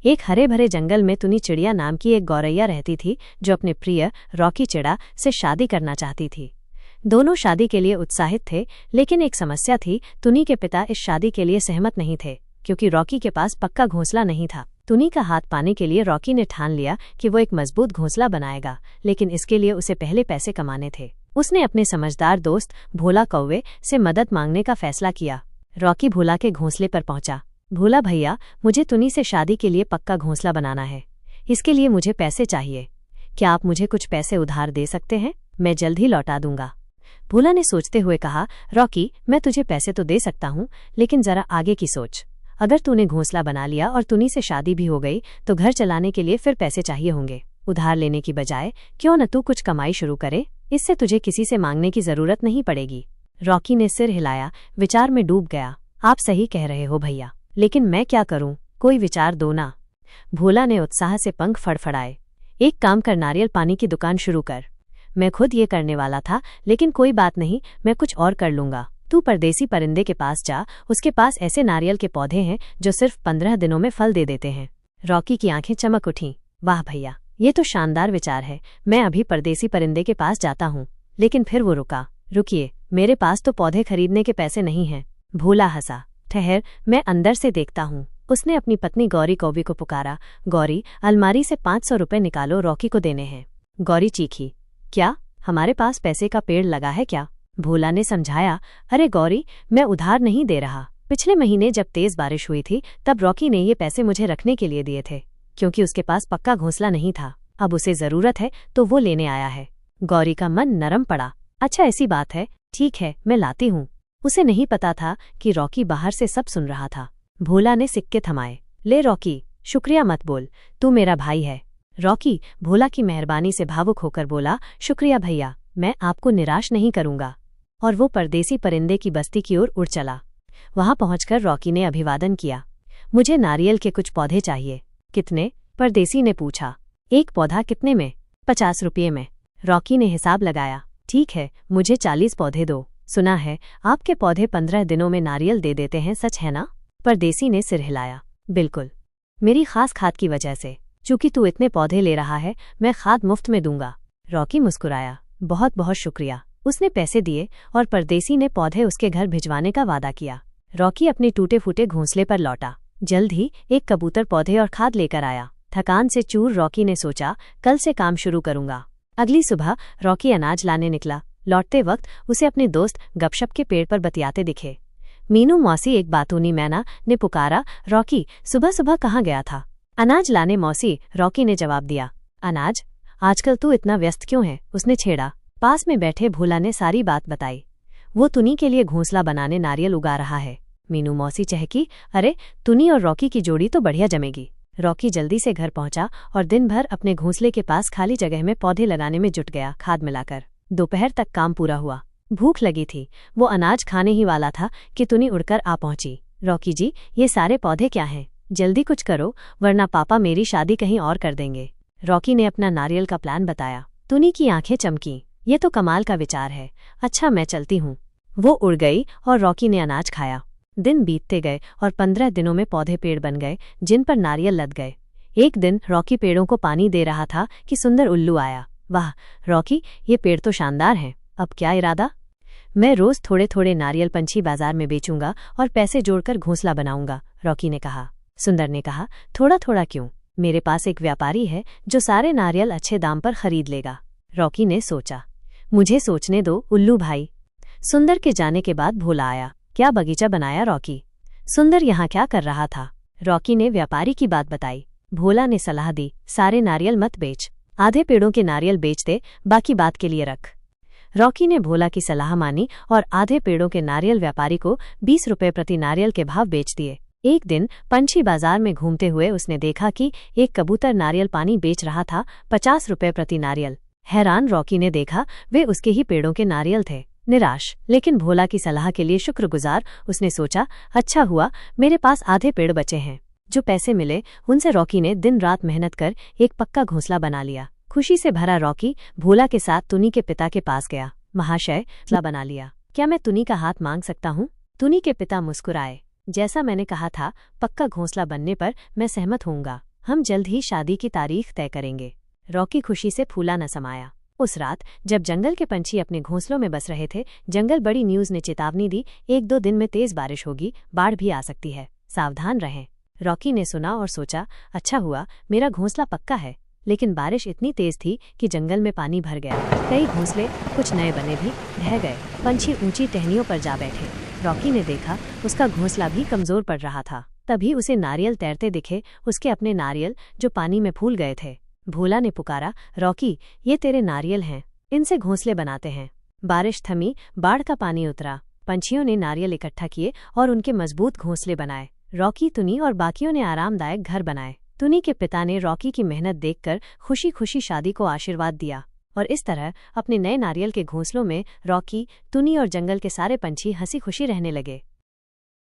एक हरे भरे जंगल में तुनी चिड़िया नाम की एक गौरैया रहती थी जो अपने प्रिय रॉकी चिड़ा से शादी करना चाहती थी। दोनों शादी के लिए उत्साहित थे, लेकिन एक समस्या थी। तुनी के पिता इस शादी के लिए सहमत नहीं थे क्योंकि रॉकी के पास पक्का घोंसला नहीं था। तुनी का हाथ पाने के लिए रॉकी ने ठान लिया कि वो एक मजबूत घोंसला बनाएगा, लेकिन इसके लिए उसे पहले पैसे कमाने थे। उसने अपने समझदार दोस्त भोला कौवे से मदद मांगने का फैसला किया। रॉकी भोला के घोंसले पर पहुंचा। भोला भैया, मुझे तुनी से शादी के लिए पक्का घोंसला बनाना है। इसके लिए मुझे पैसे चाहिए। क्या आप मुझे कुछ पैसे उधार दे सकते हैं? मैं जल्द ही लौटा दूंगा। भोला ने सोचते हुए कहा, रॉकी, मैं तुझे पैसे तो दे सकता हूँ, लेकिन जरा आगे की सोच। अगर तूने घोंसला बना लिया और तुनी से शादी भी हो गई तो घर चलाने के लिए फिर पैसे चाहिए होंगे। उधार लेने की बजाय क्यों न तू कुछ कमाई शुरू करे, इससे तुझे किसी से मांगने की जरूरत नहीं पड़ेगी। रॉकी ने सिर हिलाया, विचार में डूब गया। आप सही कह रहे हो भैया, लेकिन मैं क्या करूं? कोई विचार दो ना। भोला ने उत्साह से पंख फड़फड़ाए। एक काम कर, नारियल पानी की दुकान शुरू कर। मैं खुद ये करने वाला था, लेकिन कोई बात नहीं, मैं कुछ और कर लूंगा। तू परदेसी परिंदे के पास जा, उसके पास ऐसे नारियल के पौधे हैं जो सिर्फ 15 दिनों में फल दे देते हैं। रॉकी की आंखें चमक उठीं। वाह भैया, ये तो शानदार विचार है। मैं अभी परदेसी परिंदे के पास जाता हूँ। लेकिन फिर वो रुका। रुकिए, मेरे पास तो पौधे खरीदने के पैसे नहीं हैं। भोला हंसा। ठहर, मैं अंदर से देखता हूँ। उसने अपनी पत्नी गौरी कौवी को पुकारा। गौरी, अलमारी से 500 रुपये निकालो, रॉकी को देने हैं। गौरी चीखी, क्या हमारे पास पैसे का पेड़ लगा है क्या? भोला ने समझाया, अरे गौरी, मैं उधार नहीं दे रहा। पिछले महीने जब तेज बारिश हुई थी तब रॉकी ने ये पैसे मुझे रखने के लिए दिए थे, क्योंकि उसके पास पक्का घोंसला नहीं था। अब उसे जरूरत है तो वो लेने आया है। गौरी का मन नरम पड़ा। अच्छा, ऐसी बात है, ठीक है, मैं लाती हूँ। उसे नहीं पता था कि रॉकी बाहर से सब सुन रहा था। भोला ने सिक्के थमाए। ले रॉकी, शुक्रिया मत बोल, तू मेरा भाई है। रॉकी भोला की मेहरबानी से भावुक होकर बोला, शुक्रिया भैया, मैं आपको निराश नहीं करूंगा। और वो परदेसी परिंदे की बस्ती की ओर उड़ चला। वहां पहुंचकर रॉकी ने अभिवादन किया। मुझे नारियल के कुछ पौधे चाहिए। कितने? परदेसी ने पूछा। एक पौधा कितने में? 50 रुपये में। रॉकी ने हिसाब लगाया। ठीक है, मुझे 40 पौधे दो। सुना है आपके पौधे 15 दिनों में नारियल दे देते हैं, सच है ना? परदेसी ने सिर हिलाया। बिल्कुल, मेरी खास खाद की वजह से। चूंकि तू इतने पौधे ले रहा है, मैं खाद मुफ्त में दूंगा। रॉकी मुस्कुराया। बहुत बहुत शुक्रिया। उसने पैसे दिए और परदेसी ने पौधे उसके घर भिजवाने का वादा किया। रॉकी अपने टूटे फूटे घोंसले पर लौटा। जल्द ही एक कबूतर पौधे और खाद लेकर आया। थकान से चूर रॉकी ने सोचा, कल से काम शुरू करूंगा। अगली सुबह रॉकी अनाज लाने निकला। लौटते वक्त उसे अपने दोस्त गपशप के पेड़ पर बतियाते दिखे। मीनू मौसी, एक बातूनी मैना, ने पुकारा, रॉकी, सुबह सुबह कहाँ गया था? अनाज लाने मौसी, रॉकी ने जवाब दिया। अनाज? आजकल तू इतना व्यस्त क्यों है? उसने छेड़ा। पास में बैठे भोला ने सारी बात बताई। वो तुनी के लिए घोंसला बनाने नारियल उगा रहा है। मीनू मौसी चहकी, अरे, तुनी और रॉकी की जोड़ी तो बढ़िया जमेगी। रॉकी जल्दी से घर पहुंचा और दिन भर अपने घोंसले के पास खाली जगह में पौधे लगाने में जुट गया, खाद मिलाकर। दोपहर तक काम पूरा हुआ। भूख लगी थी, वो अनाज खाने ही वाला था कि तुनी उड़कर आ पहुंची। रॉकी जी, ये सारे पौधे क्या हैं? जल्दी कुछ करो, वरना पापा मेरी शादी कहीं और कर देंगे। रॉकी ने अपना नारियल का प्लान बताया। तुनी की आंखें चमकीं। ये तो कमाल का विचार है। अच्छा, मैं चलती हूँ। वो उड़ गई और रॉकी ने अनाज खाया। दिन बीतते गए और 15 दिनों में पौधे पेड़ बन गए, जिन पर नारियल लद गए। एक दिन रॉकी पेड़ों को पानी दे रहा था कि सुंदर उल्लू आया। वाह रॉकी, ये पेड़ तो शानदार हैं। अब क्या इरादा? मैं रोज थोड़े थोड़े नारियल पंछी बाजार में बेचूंगा और पैसे जोड़कर घोंसला बनाऊंगा, रॉकी ने कहा। सुंदर ने कहा, थोड़ा थोड़ा क्यों? मेरे पास एक व्यापारी है जो सारे नारियल अच्छे दाम पर खरीद लेगा। रॉकी ने सोचा। मुझे सोचने दो उल्लू भाई। सुंदर के जाने के बाद भोला आया। क्या बगीचा बनाया रॉकी? सुंदर यहाँ क्या कर रहा था? रॉकी ने व्यापारी की बात बताई। भोला ने सलाह दी, सारे नारियल मत बेच, आधे पेड़ों के नारियल बेच दे, बाकी बात के लिए रख। रॉकी ने भोला की सलाह मानी और आधे पेड़ों के नारियल व्यापारी को 20 रुपये प्रति नारियल के भाव बेच दिए। एक दिन पंछी बाजार में घूमते हुए उसने देखा कि एक कबूतर नारियल पानी बेच रहा था, 50 रुपये प्रति नारियल। हैरान रॉकी ने देखा वे उसके ही पेड़ों के नारियल थे। निराश लेकिन भोला की सलाह के लिए शुक्रगुजार, उसने सोचा, अच्छा हुआ मेरे पास आधे पेड़ बचे हैं। जो पैसे मिले उनसे रॉकी ने दिन रात मेहनत कर एक पक्का घोंसला बना लिया। खुशी से भरा रॉकी भोला के साथ तुनी के पिता के पास गया। महाशय, घोंसला बना लिया, क्या मैं तुनी का हाथ मांग सकता हूँ? तुनी के पिता मुस्कुराए। जैसा मैंने कहा था, पक्का घोंसला बनने पर मैं सहमत होऊंगा। हम जल्द ही शादी की तारीख तय करेंगे। रॉकी खुशी से फूला न समाया। उस रात जब जंगल के पंछी अपने घोंसलों में बस रहे थे, जंगल बड़ी न्यूज़ ने चेतावनी दी, 1-2 दिन में तेज बारिश होगी, बाढ़ भी आ सकती है, सावधान रहें। रॉकी ने सुना और सोचा, अच्छा हुआ मेरा घोंसला पक्का है। लेकिन बारिश इतनी तेज थी कि जंगल में पानी भर गया। कई घोंसले, कुछ नए बने भी, ढह गए। पंछी ऊंची टहनियों पर जा बैठे। रॉकी ने देखा उसका घोंसला भी कमजोर पड़ रहा था। तभी उसे नारियल तैरते दिखे, उसके अपने नारियल जो पानी में फूल गए थे। भोला ने पुकारा, रॉकी ये तेरे नारियल हैं, इनसे घोंसले बनाते हैं। बारिश थमी, बाढ़ का पानी उतरा। पंछियों ने नारियल इकट्ठा किए और उनके मजबूत घोंसले बनाए। रॉकी, तुनी और बाकियों ने आरामदायक घर बनाए। तुनी के पिता ने रॉकी की मेहनत देखकर खुशी खुशी शादी को आशीर्वाद दिया और इस तरह अपने नए नारियल के घोंसलों में रॉकी, तुनी और जंगल के सारे पंछी हंसी खुशी रहने लगे।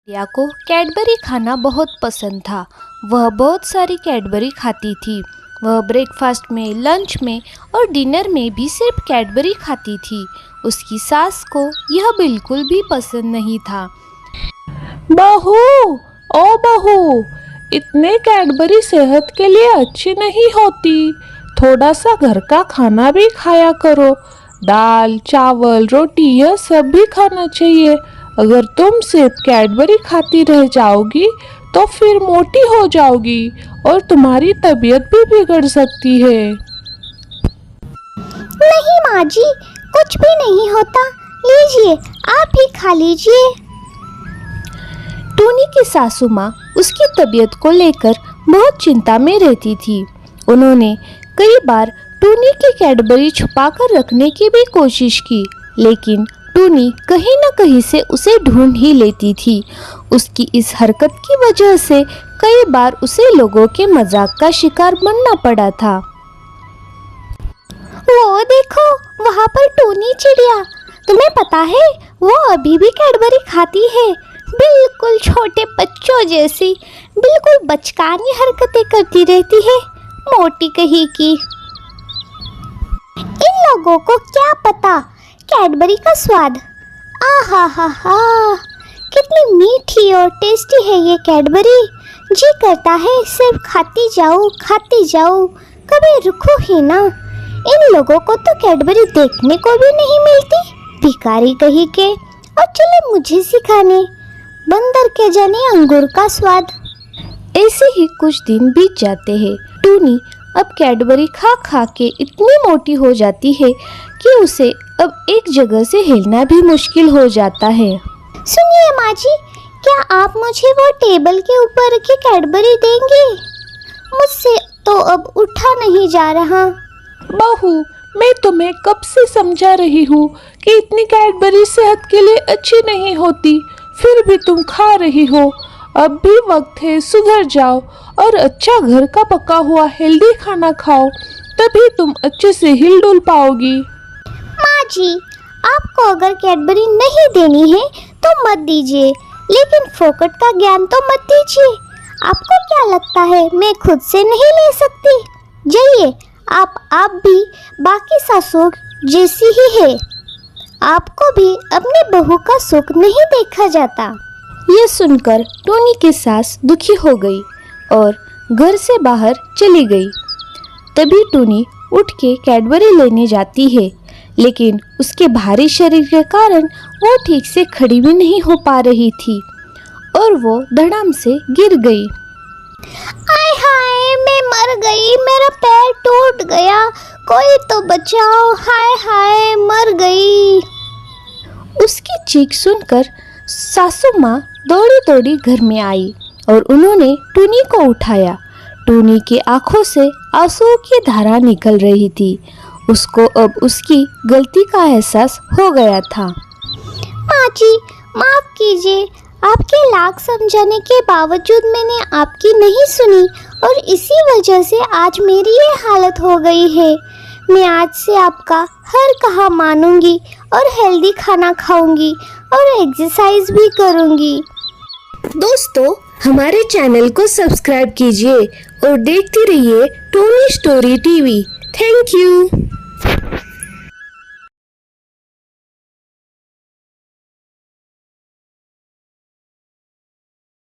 रिया को कैडबरी खाना बहुत पसंद था। वह बहुत सारी कैडबरी खाती थी। वह ब्रेकफास्ट में, लंच में और डिनर में भी सिर्फ कैडबरी खाती थी। उसकी सास को यह बिल्कुल भी पसंद नहीं था। बहू, ओ बहू, इतने कैडबरी सेहत के लिए अच्छी नहीं होती। थोड़ा सा घर का खाना भी खाया करो। दाल, चावल, रोटी यह सब भी खाना चाहिए। अगर तुम सिर्फ कैडबरी खाती रह जाओगी तो फिर मोटी हो जाओगी और तुम्हारी तबीयत भी बिगड़ सकती है। नहीं माँ जी, कुछ भी नहीं होता। लीजिए, आप ही खा लीजिए। टूनी की सासू माँ उसकी तबीयत को लेकर बहुत चिंता में रहती थी। उन्होंने कई बार टूनी की कैडबरी छुपाकर रखने की भी कोशिश की, लेकिन टूनी कहीं न कहीं से उसे ढूंढ ही लेती थी। उसकी इस हरकत की वजह से कई बार उसे लोगों के मजाक का शिकार बनना पड़ा था। वो देखो, वहाँ पर टूनी चिड़िया। तुम्हें पता है वो अभी भी कैडबरी खाती है, बिल्कुल छोटे बच्चों जैसी। बिल्कुल बचकानी हरकतें करती रहती है, मोटी कहीं की। इन लोगों को क्या पता कैडबरी का स्वाद। आहा हा हा, कितनी मीठी और टेस्टी है ये कैडबरी। जी करता है सिर्फ खाती जाऊं, कभी रुको ही ना। इन लोगों को तो कैडबरी देखने को भी नहीं मिलती, भिखारी कहीं के। और चले मुझे सिखाने, बंदर के जाने अंगूर का स्वाद। ऐसे ही कुछ दिन बीत जाते हैं। टूनी अब कैडबरी खा खा के इतनी मोटी हो जाती है कि उसे अब एक जगह से हिलना भी मुश्किल हो जाता है। सुनिए माँ जी, क्या आप मुझे वो टेबल के ऊपर रखी कैडबरी देंगे? मुझसे तो अब उठा नहीं जा रहा। बहू, मैं तुम्हें कब से समझा रही हूँ कि इतनी कैडबरी सेहत के लिए अच्छी नहीं होती, फिर भी तुम खा रही हो। अब भी वक्त है, सुधर जाओ और अच्छा घर का पका हुआ हेल्दी खाना खाओ, तभी तुम अच्छे से हिल डुल पाओगी। माँ जी, आपको अगर कैडबरी नहीं देनी है तो मत दीजिए, लेकिन फोकट का ज्ञान तो मत दीजिए। आपको क्या लगता है मैं खुद से नहीं ले सकती? जाइए, आप भी बाकी सासों जैसी ही है। आपको भी अपनी बहू का सुख नहीं देखा जाता। यह सुनकर टूनी की सास दुखी हो गई और घर से बाहर चली गई। तभी टूनी उठ के कैडबरी लेने जाती है, लेकिन उसके भारी शरीर के कारण वो ठीक से खड़ी भी नहीं हो पा रही थी और वो धड़ाम से गिर गई। आय हाय, मैं मर गई, मेरा पैर टूट गया, कोई तो बचाओ, हाय हाय मर गई। उसकी चीख सुनकर सासू माँ दौड़ी दौड़ी घर में आई और उन्होंने टूनी को उठाया। टूनी की आंखों से आंसुओं की धारा निकल रही थी। उसको अब उसकी गलती का एहसास हो गया था। माँ जी, माफ कीजिए, आपके लाख समझाने के बावजूद मैंने आपकी नहीं सुनी और इसी वजह से आज मेरी ये हालत हो गई है। मैं आज से आपका हर कहा मानूंगी और हेल्दी खाना खाऊंगी और एक्सरसाइज भी करूंगी। दोस्तों, हमारे चैनल को सब्सक्राइब कीजिए और देखते रहिए Tony story TV. Thank you.